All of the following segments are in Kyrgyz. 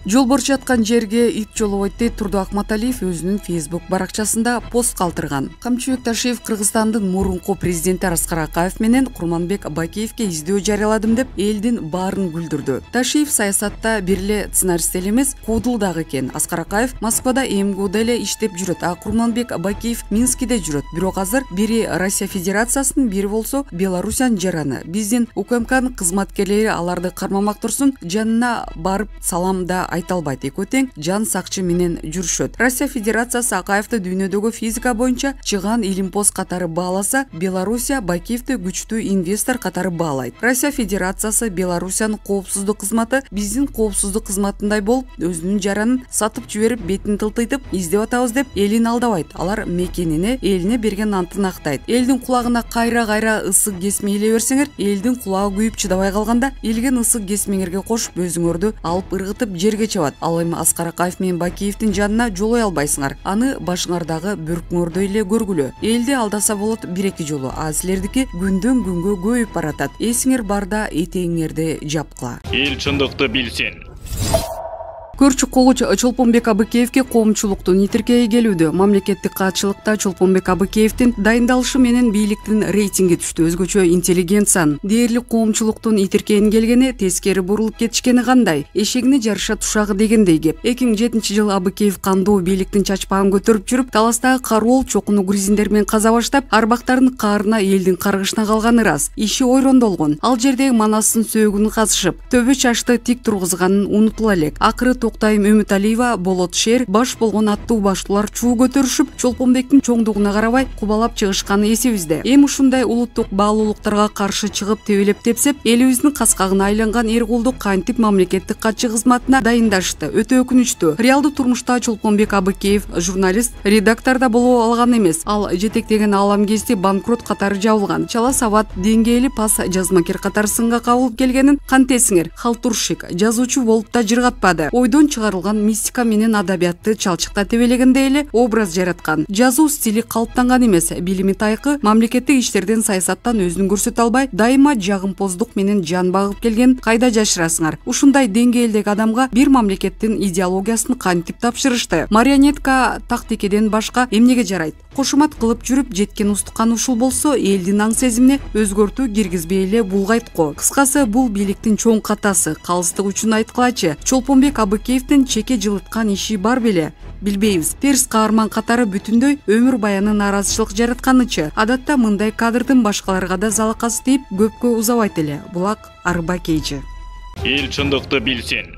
Жолборчу жаткан жерге ит жолобойт дейт Турду Акматалиев өзүнүн Facebook баракчасында пост калтырган. Камчыбек Ташиев Кыргызстандын мурунку президенти Аскар Акаев менен Курманбек Бакиевке издөө жарыяладым деп элдин баарын күлдүрдү. Ташиев саясатта бир эле сценарист эле эмес, куудулдагы экен. Аскар Акаев Москвада МГУда эле иштеп жүрөт, а Курманбек Бакиев Минскиде жүрөт. Бирок азыр бири Россия Федерациясынын, бири болсо Беларусиянын жараны. Биздин УКМКнын кызматкерлери аларды кармамак турсун, жанына барып салам да айта албайт. Экөө тең жан сакчы менен жүрүшөт. Россия Федерациясы Акаевди дүйнөдөгү физика боюнча чыган илимпоз катары бааласа, Беларусия Бакиевди күчтүү инвестор катары баалайт. Россия Федерациясы Беларусиянын коопсуздук кызматы биздин коопсуздук кызматындай болуп, өзүнүн жаранын сатып жиберип, бетин тылтыйтып издеп атабыз деп элин алдабайт. Алар мекенине, элине берген антын актайт. Элдин кулагына кайра ысык кесме иле берсеңер, элдин кулагы күйүп чыдабай калганда, илген ысык кесмеңерге кошуп өзүңөрдү алып ыргытып жерге чабат. Ал эми Аскар Акаев менен Бакиевдин жанына жолой албайсыңар. Аны башыңардагы бөркүңөрдөй эле көргүлө. Элди алдаса болот бир-эки жолу, а силердики күндөн күнгө көбөйүп баратат. Эсиңер барда этегиңерди жапкыла. Эл чындыкты билсин. Көрчү колуч Чолпонбек Абыкеевге коомчулуктун итиркеи келүүдө. Мамлекеттик катчылыкта Чолпонбек Абыкеевдин дайындалышы менен бийликтин рейтинги түштү. Өзгөчө интеллигенциянын дээрлик коомчулуктун итиркейин келгени, тескери бурулуп кетишкени кандай? Эшегине жарыша тушагы дегендей кеп. 2007-жылы Абыкеев кандуу бийликтин чачпагын көтөрүп жүрүп, таластагы каруол чокуну грузиндер менен каза баштап, арбактардын каарына элдин каргышына калганы рас. Иши ойрондолгон. Ал жердеги Манастын сөөгүн казышып, төбө чачты тик тургузганын унутула элек. Акыры Токтайым Үмүталиева, Болот Шер, баш болгон аттуу баштуулар чуу көтөрүшүп, Чолпонбектин чоңдугуна карабай кубалап чыгышканы эсибизде. Эми ушундай улуттук баалуулуктарга каршы чыгып тебелеп тепсеп, элибиздин каскагына айланган Эркулду кантип мамлекеттик катчы кызматына дайындашты? Өтө өкүнүчтүү. Реалдуу турмушта Чолпонбек Абыкеев журналист, редактор да боло алган эмес. Ал жетектеген Аламгезди банкрот катары жабылган. Чала сабат деңгээли пас жазмакер катары сынга кабылып келгенин кантесиңер? Халтуршик жазуучу болуп да жыргатпады. Ойдон чыгарылган мистика менен адабиятты чалчыкта тебелегенде эле образ жараткан. Жазуу стили калыптанган эмес. Билими тайкы, мамлекеттик иштерден, саясаттан өзүн көрсөтө албай, дайыма жагымпоздук менен жан багып келген кайда жашырасыңар? Ушундай деңгээлдеги адамга бир мамлекеттин идеологиясын кантип тапшырышты? Марионетка тактикеден башка эмнеге жарайт? Кошумат кылып жүрүп жеткен устукан ушул болсо, элдин аң сезимине өзгөртүү киргизбей эле булгайт го. Кыскасы, бул бийликтин чоң катасы. Калыстык үчүн айткылачы, Чолпонбек Абыкеевдин чеке жылыткан иши бар беле? Билбейбиз. Терс каарман катары бүтүндөй өмүр баяны наразычылык жаратканычы. Адатта мындай кадрдын башкаларга да залакасы тийип, көпкө узабайт эле. Булак Арбакейчи. Эл чындыкты билсин.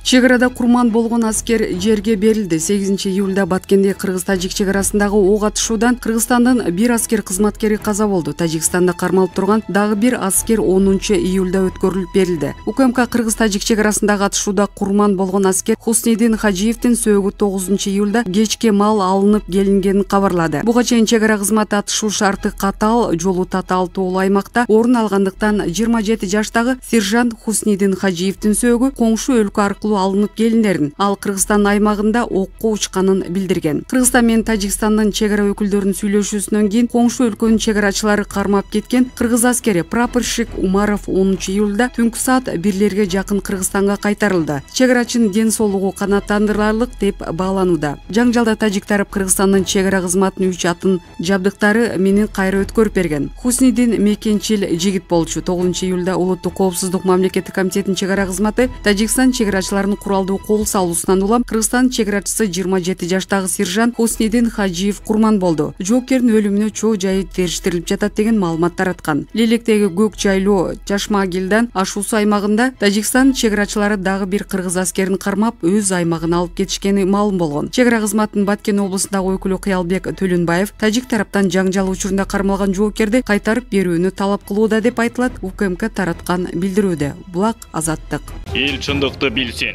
Чегарада курман болгон аскер жерге берилди. 8-июлда Баткенде Кыргыз-Тажик чегарасындагы ок атышуудан Кыргызстандын бир аскер кызматкери каза болду. Тажикстанда кармалып турган дагы бир аскер 10-июлда өткөрүлүп берилди. УКМК Кыргыз-Тажик чегарасындагы атышууда курман болгон аскер Хуснидин Хаджиевдин сөөгү 9-июлда кечке мал алынып келингенин кабарлады. Буга чейин чегара кызматы атышуу шарты катаал, жолу татаал тоолуу аймакта орун алгандыктан 27 жаштагы сержант Хуснидин Хаджиевдин сөөгү коңшу өлкө аркылуу алынып келиндерин, ал Кыргызстан аймагында окко учканын билдирген. Кыргызстан менен Тажикстандын чегара өкүлдөрүнүн сүйлөшүүсүнөн кийин коңшу өлкөнүн чегарачылары кармап кеткен кыргыз аскери прапорщик Умаров 10-июлда түнкү саат 1-лерге жакын Кыргызстанга кайтарылды. Чегарачынын ден соолугу канааттандырыларлык деп бааланууда. Жаңжалда тажик тарап Кыргызстандын чегара кызматынын 3 атын жабдыктары менен кайра өткөрүп берген. Хуснидин мекенчил жигит болчу. 9-июлда улуттук коопсуздук мамлекеттик комитетинин чегара кызматы Тажикстан чегарачылары куралдуу кол салуусунан улам Кыргызстан чегарачысы 27 жаштагы сержант Хуснидин Хаджиев курман болду. Жоокердин өлүмүнө чоо жайы териштирилип жатат деген маалымат тараткан. Лелектеги көк жайлоо Чашмагилдан ашуусу аймагында Тажикстан чегарачылары дагы бир кыргыз аскерин кармап өз аймагына алып кетишкени маалым болгон. Чегара кызматынын Баткен облусундагы өкүлү Кыялбек Төлөнбаев тажик тараптан жаңжал учурунда кармалган жоокерди кайтарып берүүнү талап кылууда деп айтылат УКМК тараткан билдирүүдө. Булак Азаттык. Эл чындыкты билсин.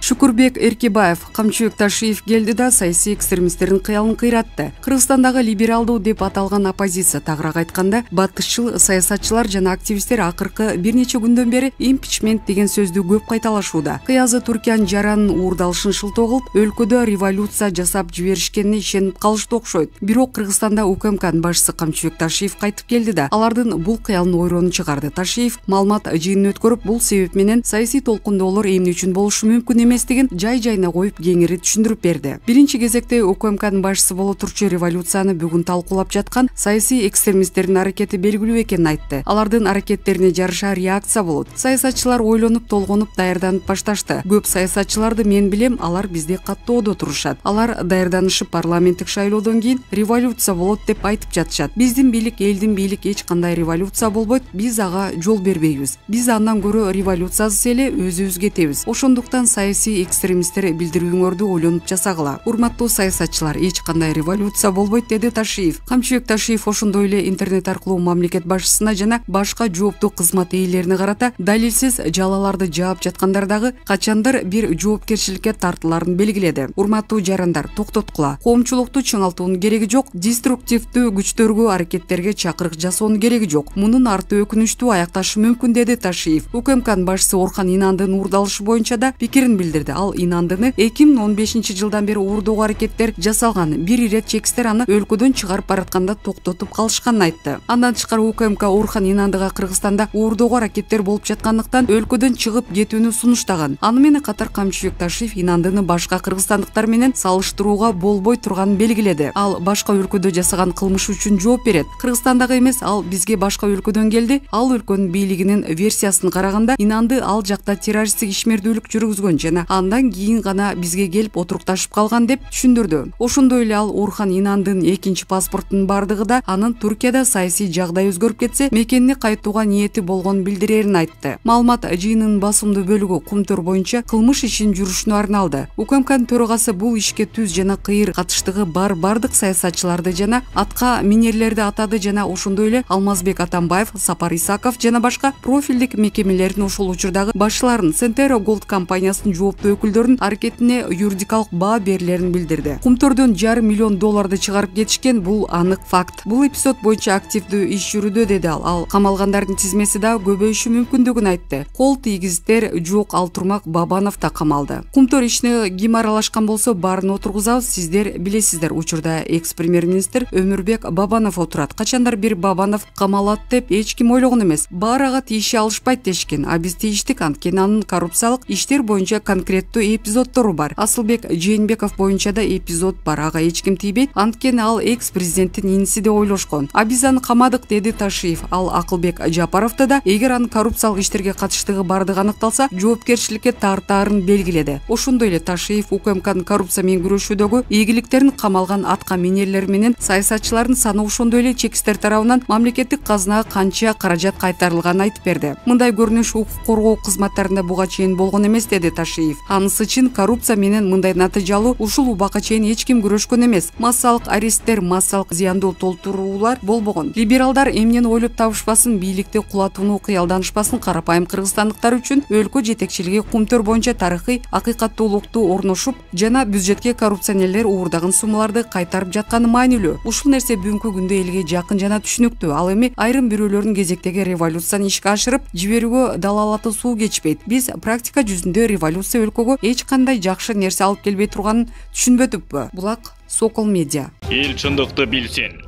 Шукурбек Эркебаев, Камчыбек Ташиев келди да саясий экстремисттердин кыялын кыйратты. Кыргызстандагы либералдуу деп аталган оппозиция тагыраак айтканда батышчыл саясатчылар жана активисттер акыркы бир нече күндөн бери импичмент деген сөздү көп кайталашууда. Кыязы Түркиянын жаранын уурдалышын шылтоо кылып, өлкөдө революция жасап жиберишкенине ишенип калышты окшойт. Бирок Кыргызстанда УКМКнын башчысы Камчыбек Ташиев кайтып келди да алардын бул кыялын ойронун чыгарды. Ташиев маалымат жыйынын өткөрүп, бул себеп менен саясий толкундоолор эмне үчүн болушу мүмкүн эместигин жай-жайына коюп кеңири түшүндүрүп берди. Биринчи кезекте УКМКнын башчысы боло турчу революцияны бүгүн талкуулап жаткан саясий экстремисттердин аракети белгилүү экенин айтты. Алардын аракеттерине жараша реакция болот. Саясатчылар ойлонуп, толгонуп, даярданып башташты. Көп саясатчыларды мен билем, алар бизде каттоодо турушат. Алар даярданышып парламенттик шайлоодон кийин революция болот деп айтып жатышат. Биздин бийлик, элдин бийлик эч кандай революция болбойт. Биз ага жол бербейбиз. Биз андан көрө революциясыз эле өзүбүзгө кетебиз. Ошондуктан саясий экстремисттер билдирүүңөрдү ойлонуп жасагыла. Урматтуу саясатчылар, эч кандай революция болбойт, деди Ташиев. Камчыбек Ташиев ошондой эле интернет аркылуу мамлекет башчысына жана башка жооптуу кызмат ээлерине карата далилсиз жалаларды жаап жаткандардагы качандыр бир жоопкерчиликке тартыларын белгиледи. Урматтуу жарандар, токтоткула. Коомчулукту чыңалтуунун кереги жок, деструктивдүү күчтөргө аракеттерге чакырык жасоонун кереги жок. Мунун арты өкүнүчтүү аякташы мүмкүн, деди Ташиев. УКМКнын башчысы Орхан Инандынын уурдалышы боюнча да пикирин билдирди. Ал Инандыны 2015-жылдан бери уурдоого аракеттер жасалган. Бир ирет чекисттер аны өлкөдөн чыгарып баратканда токтотуп калышканын айтты. Андан тышкары УКМК Орхан Инандыга Кыргызстанда уурдоого аракеттер болуп жаткандыктан өлкөдөн чыгып кетүүнү сунуштаган. Аны менен катар Камчыбек Ташиев Инандыны башка кыргызстандыктар менен салыштырууга болбой турганын белгиледи. Ал башка өлкөдө жасаган кылмыш үчүн жооп берет. Кыргызстандагы эмес, ал бизге башка өлкөдөн келди. Ал өлкөнүн бийлигинин версиясын караганда Инанды ал жакта террористтик ишмердүүлүк жүргүзгөн жана андан кийин гана бизге келип отурукташып калган деп түшүндүрдү. Ошондой эле ал Орхан Инандын экинчи паспортунун бардыгы да анын Түркияда саясий жагдай өзгөрүп кетсе мекенине кайтууга ниети болгонун билдирерин айтты. Маалымат жыйынынын басымдуу бөлүгү Кумтөр боюнча кылмыш ишин жүрүшүнө арналды. УКМКнын төрагасы бул ишке түз жана кыйыр катыштыгы бардык саясатчыларды жана атка минерлерди атады жана ошондой эле Алмазбек Атамбаев, Сапар Исаков жана башка профилдик мекемелердин ошол учурдагы башчыларын, Сентеро Голд компаниясынын жооптуу өкүлдөрүнүн аракетине юридикалык баа берилерин билдирди. Кумтөрдөн $500 000 чыгарып кетишкен, бул анык факт. Бул эпизод боюнча активдүү иш жүрүүдө, деди ал. Ал камалгандардын тизмеси да көбөйүшү мүмкүндүгүн айтты. Кол тийгиздер жок, ал Турмак Бабанов да камалды. Кумтөр ишине ким аралашкан болсо баарын отургузабыз, сиздер билесиздер. Учурда экс-премьер-министр Өмүрбек Бабанов отурат. Качандар бир Бабанов камалат деп эч ким ойлогон эмес. Баары ага тийише алышпайт дешкен. А биз тийиштик, анткени анын коррупциялык иштер боюнча конкреттүү эпизоддору бар. Асылбек Жээнбеков боюнча да эпизод бар. Ага эч ким тийбейт, анткени ал экс-президенттин иниси деп ойлошкон. А биз аны камадык, деди Ташиев. Ал Акылбек Жапаровду да эгер анын коррупциялык иштерге катыштыгы бардыгы аныкталса, жоопкерчиликке тартаарын белгиледи. Ошондой эле Ташиев УКМКнын коррупция менен күрөшүүдөгү ийгиликтерин камалган атка минерлер менен саясатчылардын саны, ошондой эле чекисттер тарабынан мамлекеттик казынага канча каражат кайтарылганын айтып берди. Мындай көрүнүш укук коргоо кызматтарында буга чейин болгон эмес, деди Ташиев. Анысы үчүн коррупция менен мындай натыйжалуу ушул убакка чейин эч ким күрөшкөн эмес. Массалык аресттер, массалык зыяндуу толтуруулар болбогон. Либералдар эмнени ойлоп табышпасын, бийликти кулатууну кыялданышпасын, карапайым кыргызстандыктар үчүн өлкө жетекчилиги Кумтөр боюнча тарыхый акыйкаттуулукту орношуп жана бюджетке коррупционерлер уурдаган суммаларды кайтарып жатканы маанилүү. Ушул нерсе бүгүнкү күндө элге жакын жана түшүнүктүү. Ал эми айрым бирөөлөрдүн кезектеги революцияны ишке ашырып жиберүүгө далалаты суу кечпейт. Биз практика жүзүндө революция өлкөгө эч кандай жакшы нерсе алып келбей турганын түшүнбөдүкпү? Булак Сокол Медиа. Эл чындыкты билсин.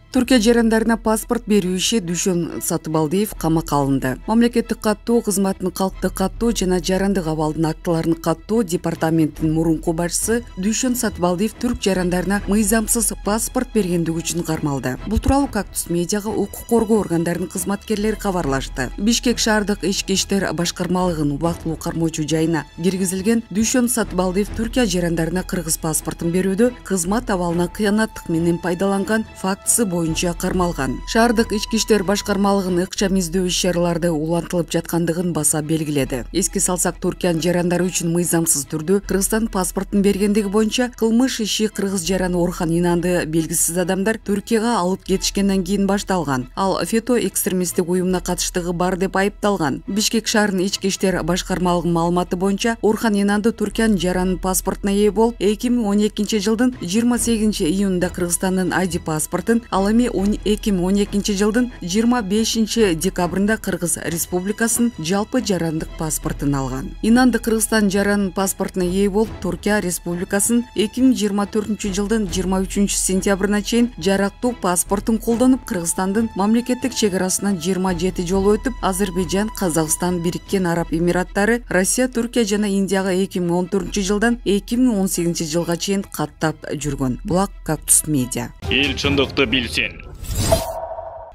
Түркия жарандарына паспорт берүү иши Дүшөн Сатыбалдиев камакка алынды. Мамлекеттик каттоо кызматынын калктык каттоо жана жарандык абалдын актыларын каттоо департаментинин мурунку башчысы Дүшөн Сатыбалдиев түрк жарандарына мыйзамсыз паспорт бергендиги үчүн кармалды. Бул тууралуу Кактус медиага укук коргоо органдарынын кызматкерлери кабарлашты. Бишкек шаардык ички иштер башкармалыгынын убактылуу кармоочу жайына киргизилген Дүшөн Сатыбалдиев Түркия жарандарына кыргыз паспортун берүүдө кызмат абалына кыянаттык менен пайдаланган фактысы боюнча кармалган. Шаардык ички иштер башкармалыгынын ыкчам издөө иш-чараларды улантылып жаткандыгын баса белгиледи. Эске салсак, Түркиянын жарандары үчүн мыйзамсыз түрдө Кыргызстан паспортун бергендиги боюнча кылмыш иши кыргыз жаран Орхан Инанды белгисиз адамдар Түркияга алып кетишкенден кийин башталган. Ал фето экстремисттик уюмуна катыштыгы бар деп айыпталган. Бишкек шаарынын ички иштер башкармалыгынын маалыматы боюнча Орхан Инанды Түркиянын жаран паспортуна ээ болуп, 2012 жылдын 28 июнунда Кыргызстандын ID паспортун, ал эми 2012 жылдын 25 декабрында Кыргыз Республикасынын жалпы жарандык паспортун алган. Инанды Кыргызстан жаран паспортуна ээ болуп, Түркия Республикасынын 2024 жылдын 23 сентябрына чейин жарактуу паспортун колдонуп, Кыргызстандын мамлекеттик чегарасынан 27 жолу өтүп, Азербайжан, Казакстан, Бириккен Араб Эмираттары, Россия, Түркия жана Индияга 2014 жылдан 2018 жылга чейин каттап жүргөн. Булак Кактус Медиа. Эл чындыкты билсин.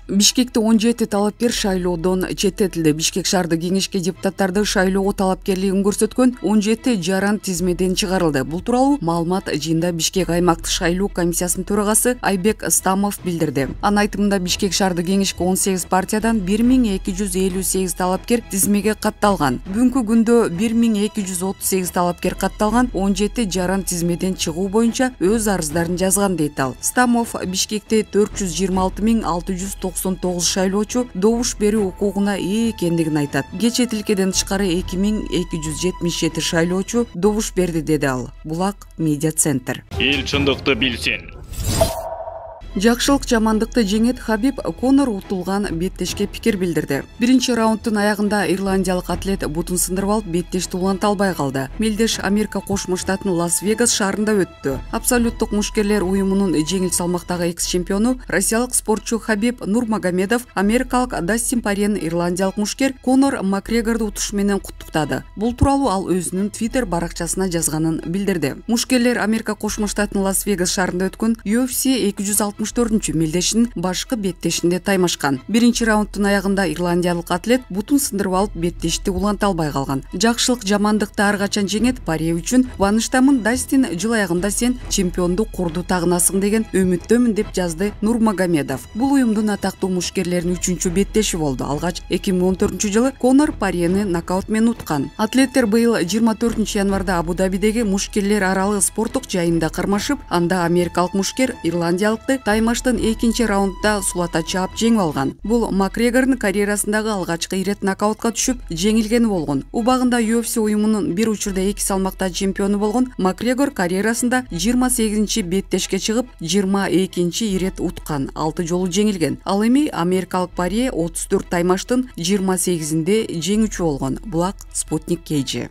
Бишкекте 17 талапкер шайлоодон четтетилди. Бишкек шаардык кеңешке депутаттарды шайлоого талапкерлигин көрсөткөн 17 жаран тизмеден чыгарылды. Бул тууралуу маалымат жыйында Бишкек аймактык шайлоо комиссиясынын төрагасы Айбек Стамов билдирди. Анын айтымында Бишкек шаардык кеңешке 18 партиядан 1258 талапкер тизмеге катталган. Бүгүнкү күндө 1238 талапкер катталган, 17 жаран тизмеден чыгуу боюнча өз арыздарын жазган дейт ал. Стамов Бишкекте 426.699 шайлоочу добуш берүү укугуна ээ экендигин айтат. Кечээ тилкеден тышкары 2277 шайлоочу добуш берди, деди ал. Булак Медиа Центр. Эл чындыкты билсин. Жакшылык жамандыкты жеңет. Хабиб Конор утулган беттешке пикир билдирди. Биринчи раундтун аягында ирландиялык атлет бутун сындырып алып, беттешти уланта албай калды. Мелдеш Америка Кошмо Штатынын Лас-Вегас шаарында өттү. Абсолюттук мушкерлер уюмунун жеңил салмактагы экс-чемпиону россиялык спортчу Хабиб Нурмагомедов америкалык Дастин Порьен ирландиялык мушкер Конор Макгрегорду утуш менен куттуктады. Бул тууралуу ал өзүнүн Twitter баракчасына жазганын билдирди. Мушкерлер Америка Кошмо Штатынын Лас-Вегас шаарында өткөн UFC 264 мелдешинин башкы беттешинде таймашкан. Биринчи раундтун аягында ирландиялык атлет бутун сындырып алып, беттешти уланта албай калган. Жакшылык жамандыкты ар качан жеңет. Паре үчүн кубанычтамын. Дастин, жыл аягында сен чемпионду курду тагынасың деген үмүттөмүн, деп жазды Нурмагомедов. Бул уюмдун атактуу мушкерлеринин 3-чү беттеши болду. Алгач 2014 жылы Конор Порьени нокаут менен уткан. Атлеттер быйыл 24 январда Абу-Дабидеги мушкерлер аралык спорттук жайында кармашып, анда америкалык мушкер ирландиялыкты таймаштын 2-чи раундда сулата чаап жеңип алган. Бул Макгрегордун карьерасындагы алгачкы ирет нокаутка түшүп жеңилгени болгон. Убагында UFC уюмунун бир учурда 2 салмакта чемпиону болгон Макгрегор карьерасында 28-чи беттешке чыгып, 22-чи ирет уткан, 6 жолу жеңилген. Ал эми америкалык Порье 34 таймаштын 28-inde жеңүүчү болгон. Булак Спутник KG.